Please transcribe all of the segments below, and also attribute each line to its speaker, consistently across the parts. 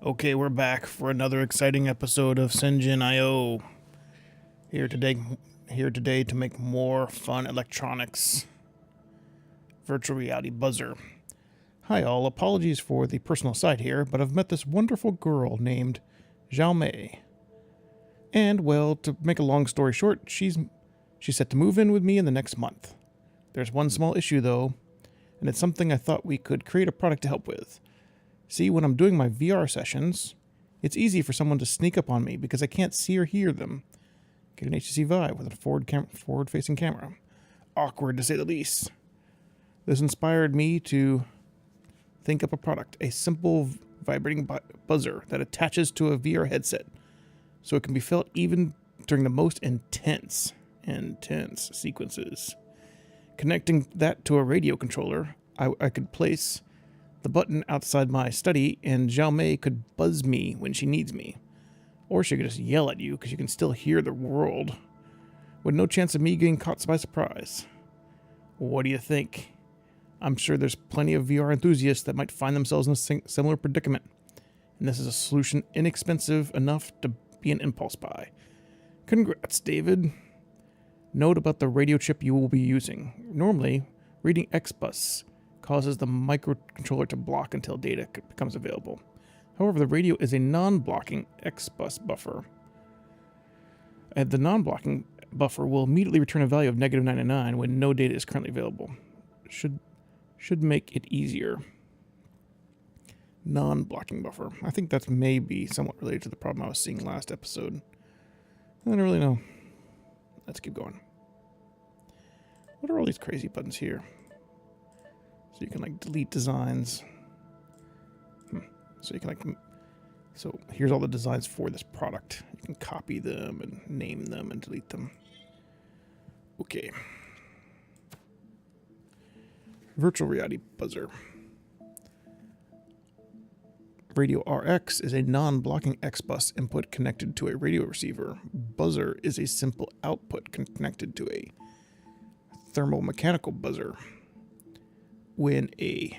Speaker 1: Okay, we're back for another exciting episode of SHENZHEN IO. Here today to make more fun electronics. Virtual reality buzzer. Hi all, apologies for the personal side here, but I've met this wonderful girl named Xiaomei. And, well, to make a long story short, she's set to move in with me in the next month. There's one small issue though, and it's something I thought we could create a product to help with. See, when I'm doing my VR sessions, it's easy for someone to sneak up on me because I can't see or hear them. Get an HTC Vive with a forward-facing camera. Awkward, to say the least. This inspired me to think up a product, a simple vibrating buzzer that attaches to a VR headset, so it can be felt even during the most intense sequences. Connecting that to a radio controller, I could place the button outside my study, and Xiaomei could buzz me when she needs me. Or she could just yell at you because you can still hear the world, with no chance of me getting caught by surprise. What do you think? I'm sure there's plenty of VR enthusiasts that might find themselves in a similar predicament, and this is a solution inexpensive enough to be an impulse buy. Congrats, David. Note about the radio chip you will be using. Normally, reading XBus causes the microcontroller to block until data becomes available. However, the radio is a non-blocking XBus buffer. And the non-blocking buffer will immediately return a value of -99 when no data is currently available. Should make it easier. Non-blocking buffer. I think that's maybe somewhat related to the problem I was seeing last episode. I don't really know. Let's keep going. What are all these crazy buttons here? So you can like delete designs. So you can so here's all the designs for this product. You can copy them and name them and delete them. Okay. Virtual reality buzzer. Radio RX is a non-blocking XBus input connected to a radio receiver. Buzzer is a simple output connected to a thermomechanical buzzer. When a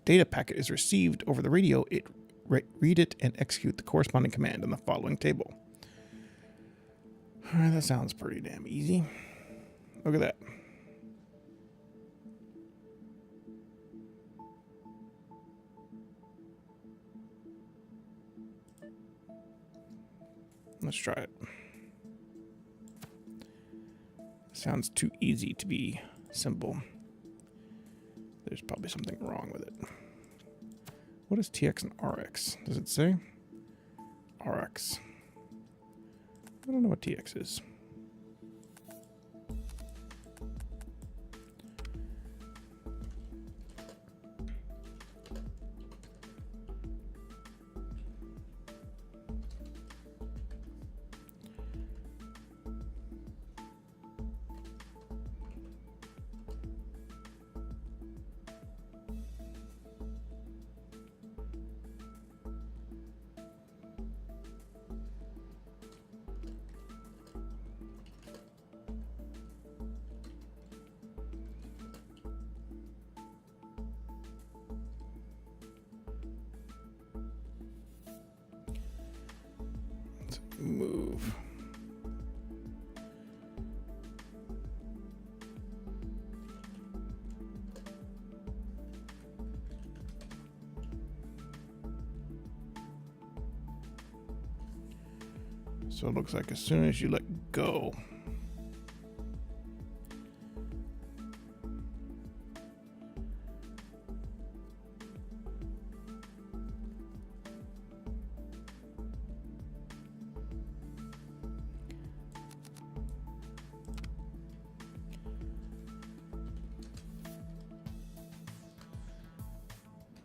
Speaker 1: data packet is received over the radio, it read it and execute the corresponding command in the following table. Alright, that sounds pretty damn easy. Look at that. Let's try it. Sounds too easy to be simple. There's probably something wrong with it. What is TX and RX? Does it say? RX. I don't know what TX is. Move. So it looks like as soon as you let go,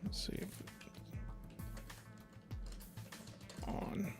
Speaker 1: let's see if on.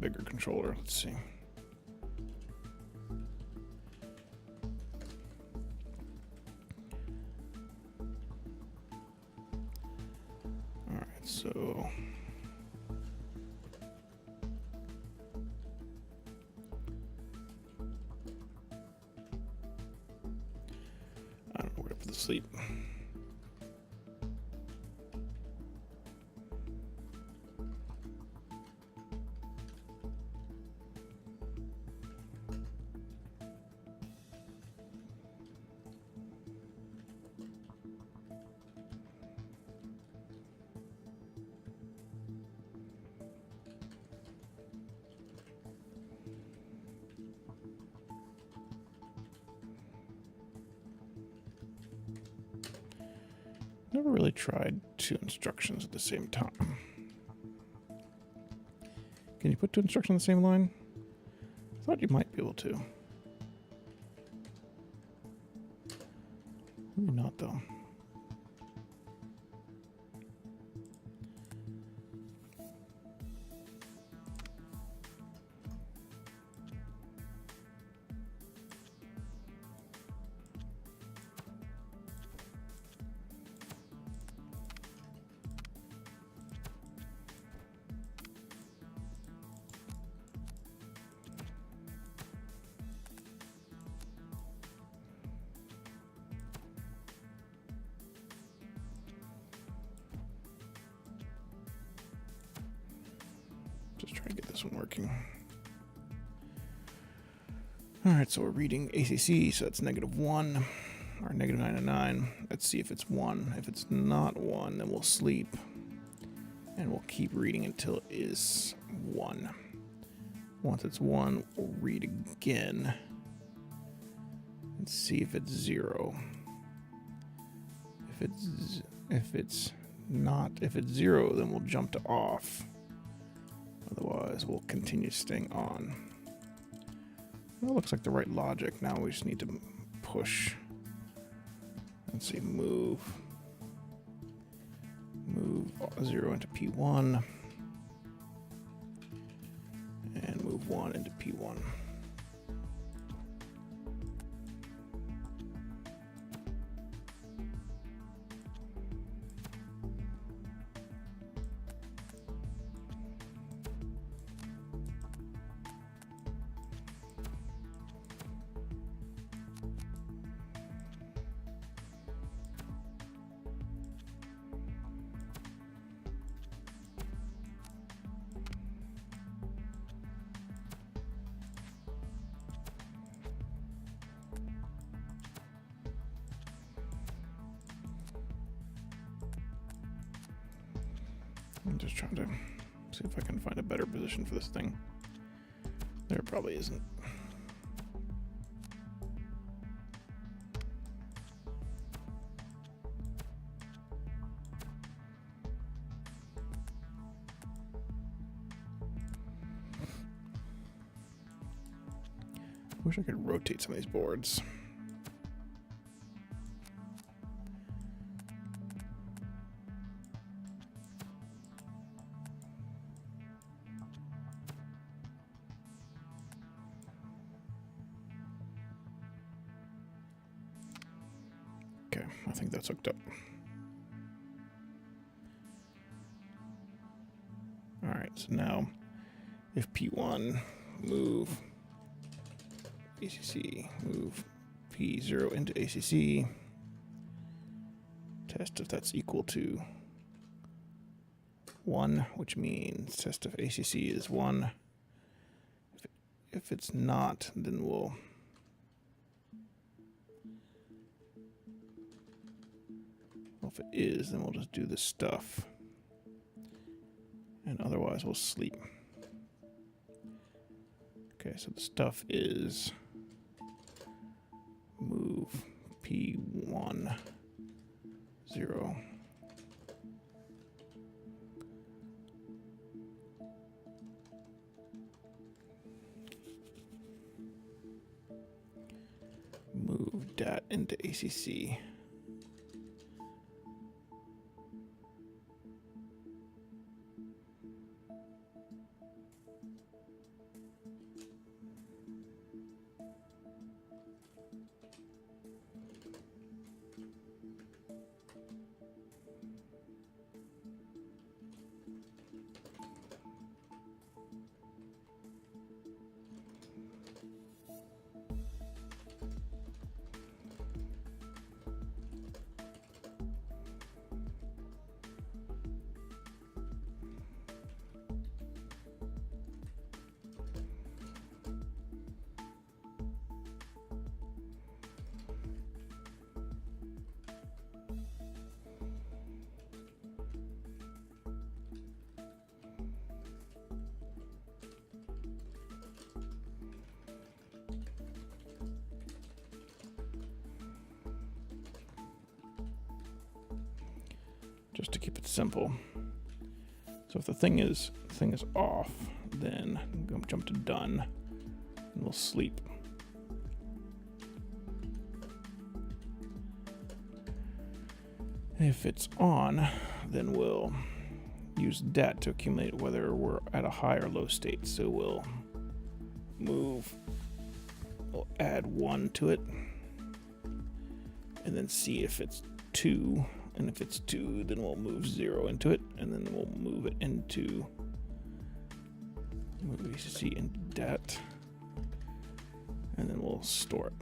Speaker 1: bigger controller. Let's see. All right, so I don't know where to put the sleep. Never really tried two instructions at the same time. Can you put two instructions on the same line? I thought you might be able to. Maybe not, though. Just try to get this one working. All right, so we're reading ACC, so that's -1 or -9 and 9. Let's see if it's 1. If it's not 1, then we'll sleep. And we'll keep reading until it is 1. Once it's 1, we'll read again and see if it's 0. If it's 0, then we'll jump to off. Otherwise, we'll continue staying on. Well, it looks like the right logic. Now we just need to push. Let's see, move 0 into P1 and move 1 into P1. I'm just trying to see if I can find a better position for this thing. There probably isn't. Wish I could rotate some of these boards. Okay, I think that's hooked up. All right, so now if P1 move ACC, move P0 into ACC, test if that's equal to 1, which means test if ACC is 1. If it's not, then we'll if it is, then we'll just do this stuff. And otherwise, we'll sleep. Okay, so the stuff is move P1, 0. Move dat into ACC. just to keep it simple. So if the thing is off, then I'm going to jump to done, and we'll sleep. If it's on, then we'll use dat to accumulate whether we're at a high or low state. So we'll add 1 to it, and then see if it's 2. And if it's 2, then we'll move 0 into it, and then we'll move it into into dat, and then we'll store it.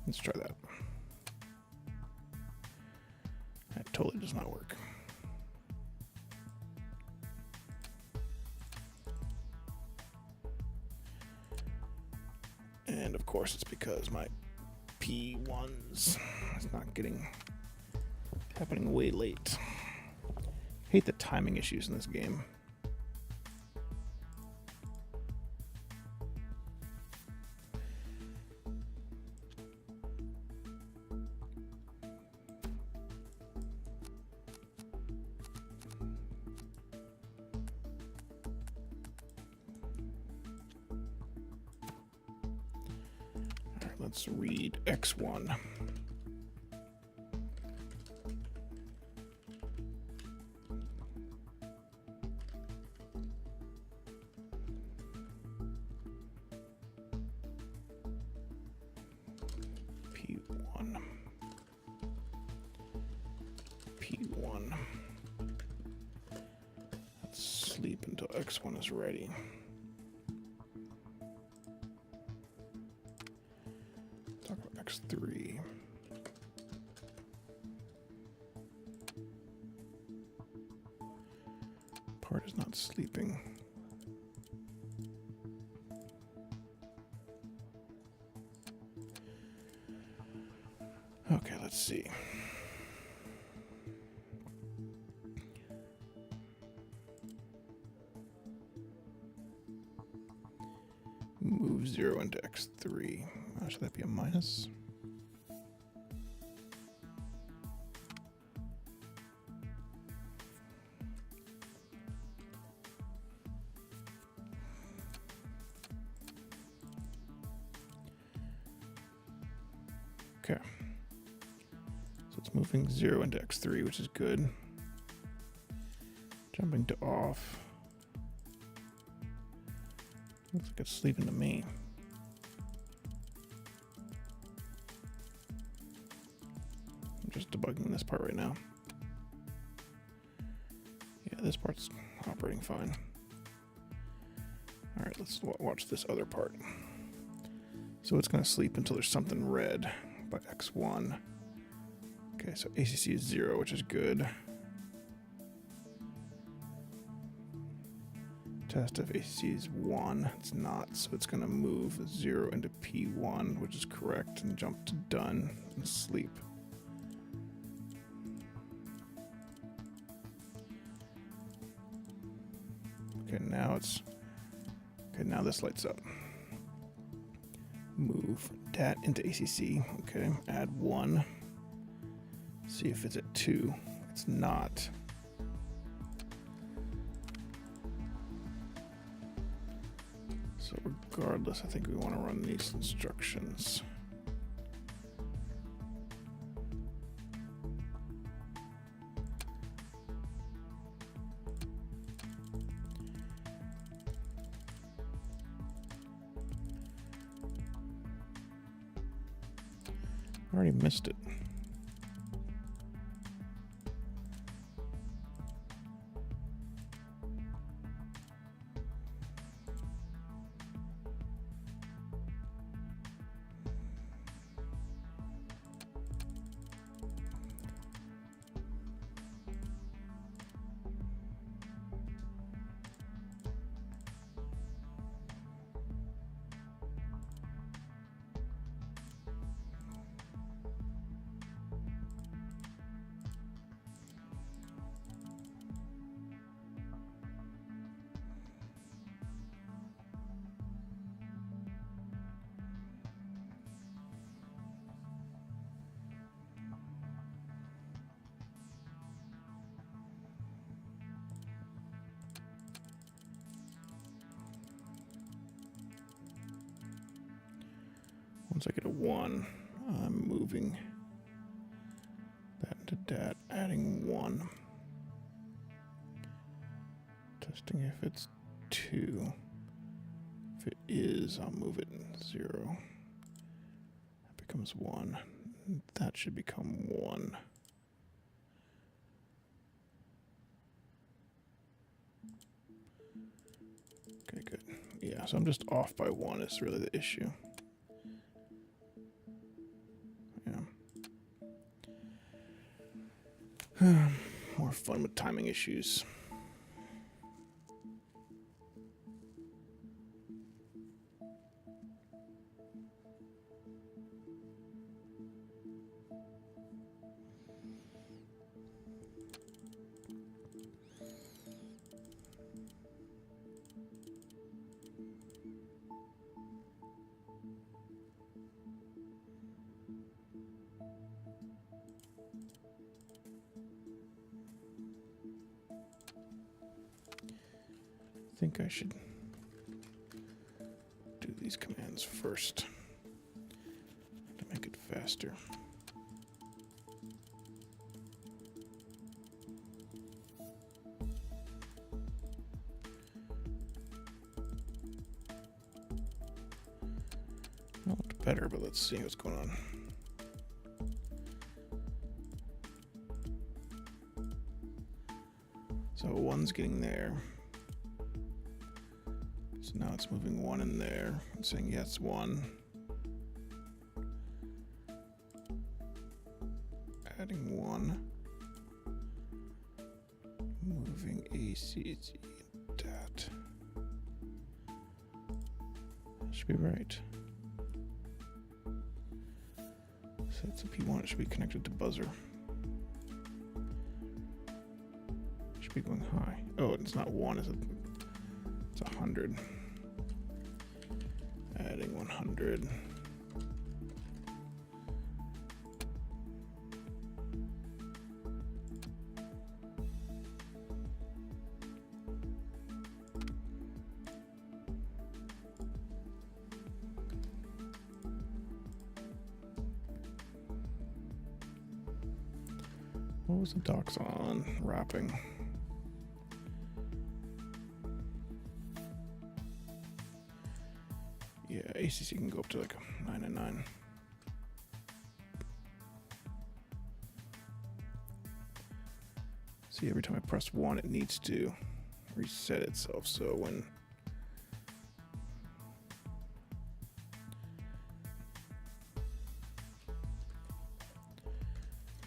Speaker 1: Let's try that. That totally does not work. And of course it's because my P1s is not happening way late. Hate the timing issues in this game. Let's read X1. P1. P1. Let's sleep until X1 is ready. X3. Part is not sleeping. Okay, let's see. Move 0 into X3. Should that be a minus? Okay. So it's moving 0 into X3, which is good. Jumping to off. Looks like it's sleeping to me. I'm just debugging this part right now. Yeah, this part's operating fine. All right, let's watch this other part. So it's going to sleep until there's something red by X1. Okay, so ACC is 0, which is good. Test if ACC is 1. It's not, so it's going to move 0 into P1, which is correct, and jump to done and sleep. Okay, now now this lights up. Move dat into ACC. Okay, add 1. See if it's at 2. It's not. So regardless, I think we want to run these instructions. I already missed it. Once I get a 1, I'm moving that into that, adding 1. Testing if it's 2. If it is, I'll move it 0. That becomes 1. That should become 1. Okay, good. Yeah, so I'm just off by 1 is really the issue. Yeah. More fun with timing issues. I think I should do these commands first to make it faster. That looked better, but let's see what's going on. So 1's getting there. So now it's moving 1 in there and saying yes, 1. Adding 1. Moving ACC dat. That should be right. So it's a P1, it should be connected to buzzer. Should be going high. Oh, it's not 1, it's 100. Adding 100. What was the docs on wrapping? Yeah, ACC can go up to like a 9 and 9. See, every time I press 1, it needs to reset itself. So when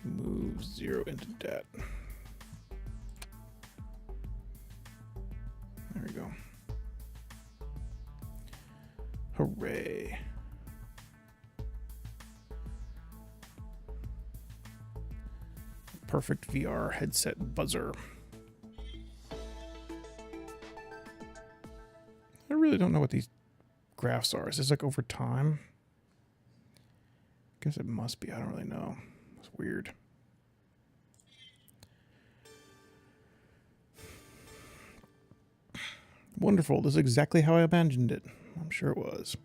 Speaker 1: move 0 into dat. There we go. Hooray. Perfect VR headset buzzer. I really don't know what these graphs are. Is this like over time? I guess it must be. I don't really know. It's weird. Wonderful. This is exactly how I imagined it. I'm sure it was.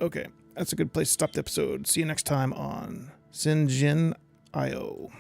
Speaker 1: Okay, that's a good place to stop the episode. See you next time on SHENZHEN IO.